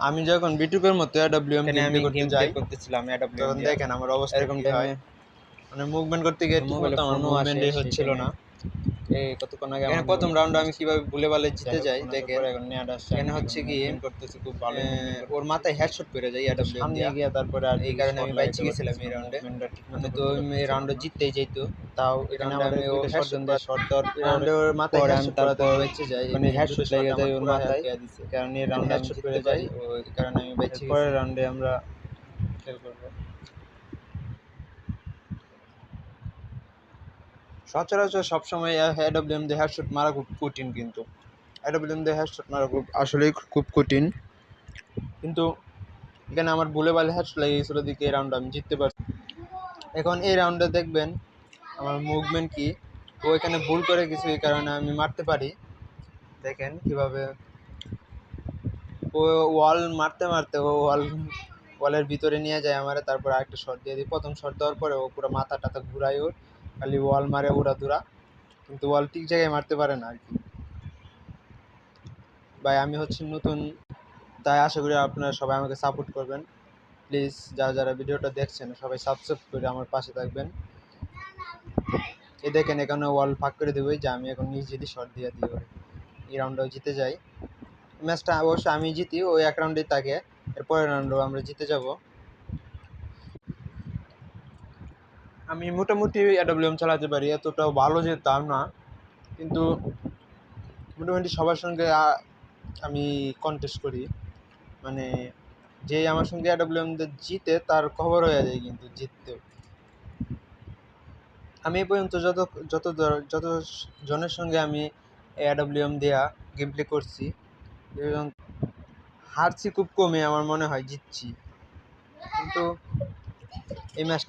আমি যখন বিটুকের মতো এডব্লিউএম আমি করতে গেম যাই প্লে করতেছিলাম তখন দেখেন আমার অবস্থা এরকম হয়, মানে মুভমেন্ট করতে গিয়ে মোবাইলে ঠিকমতো আমার ফোনও আসে মুভমেন্টই সেই হচ্ছিল টাইমে। না। কতক্ষণ আগে এখানে আমার প্রথম মোবাইলে ফোন রাউন্ডে আমি আসছে। কিভাবে ভুলে বালে যাই জিতে হোক, যাই ফোন আসার দেখেন। পরে এখন নেট আসছে, এখানে আমি হচ্ছে এখন কি মুভমেন্ট করতেছি, খুব ভালোই মুভমেন্ট ওর করতেছি। মাথায় হেডশট করে যায় কিন্তু এডব্লিউএম সামনে দিয়া, গিয়ে তারপরে আর এই কি কারণে শট আমি লাগাইতে বাইচে গেছিলাম এই পারতেছিলাম, রাউন্ডে। মুভমেন্টটা ঠিক মতো আমি তো করতে এই পারতেছিলাম রাউন্ডে না। জিততেই যাইতো, তাও এই এখানে রাউন্ডে আমাদের আমি ও দুইটা হেডশট শটগান দিয়ে করা, শট দেওয়ার এই রাউন্ডে ওর মাথায় পরে আমি হেডশট করাতে তারপর বেঁচে যায়, এই মানে দুটো হেডশট শট লেগে আমার যায় ওর পুরো হেলথ মাথায়, খেয়ে দিছে। কারণ এই এখানে রাউন্ডে আমি হেডশট জিততে করে যায়, পারি। ওই কারণে আমি বেঁচে পরের গেছি। রাউন্ডে আমরা খেল করবো। সচরাচর সবসময় এডব্লিউএম দিয়ে হেডশট মারা খুব কঠিন, কিন্তু এডব্লিউএম দিয়ে হেডশট মারা খুব আসলেই খুব কঠিন। কিন্তু এখানে আমার ভুলে বালে হেডশট লেগে গেছিলো, দিকে এই রাউন্ডে আমি জিততে পারছি। এখন এই রাউন্ডে দেখবেন আমার মুভমেন্ট কি, ও এখানে ভুল করে কিছু, এই কারণে আমি মারতে পারি। দেখেন কিভাবে ও ওয়াল মারতে মারতে ও ওয়ালের ভিতরে নিয়ে যায় আমারে, তারপর আরেকটা শট দিয়ে দিই। প্রথম শট দেওয়ার পরে ও পুরো মাথা টাথা ঘুরায়, ওর খালি ওয়াল মারে উড়া দুরা, কিন্তু ওয়াল ঠিক জায়গায় মারতে পারে না আর কি। ভাই আমি হচ্ছে নতুন, তাই আশা করি আপনারা সবাই আমাকে সাপোর্ট করবেন। প্লিজ যারা যারা ভিডিওটা দেখছেন সবাই সাবস্ক্রাইব করে আমার পাশে থাকবেন। এই দেখেন এখানে ওয়াল ফাঁক করে দেবো, যে আমি এখন নিজেরই শট দিয়ে দিই ওরে, এই রাউন্ডেও জিতে যাই। ম্যাচটা অবশ্য আমি জিতি, ওই এক রাউন্ডেই থাকে, এরপরের রাউন্ডেও আমরা জিতে যাব। আমি মোটামুটি এডব্লিউএম চালাতে পারি, এতটাও ভালো যে তা না, কিন্তু মোটামুটি সবার সঙ্গে আমি কন্টেস্ট করি, মানে যে আমার সঙ্গে এডব্লিউএম জিতে তার খবর হয়ে যায় কিন্তু জিততেও। আমি এই পর্যন্ত যত যত জনের সঙ্গে আমি এডব্লিউএম দেয়া গেম প্লে করছি, এবং হারছি খুব কমে, আমার মনে হয় জিতছি। কিন্তু এই ম্যাচ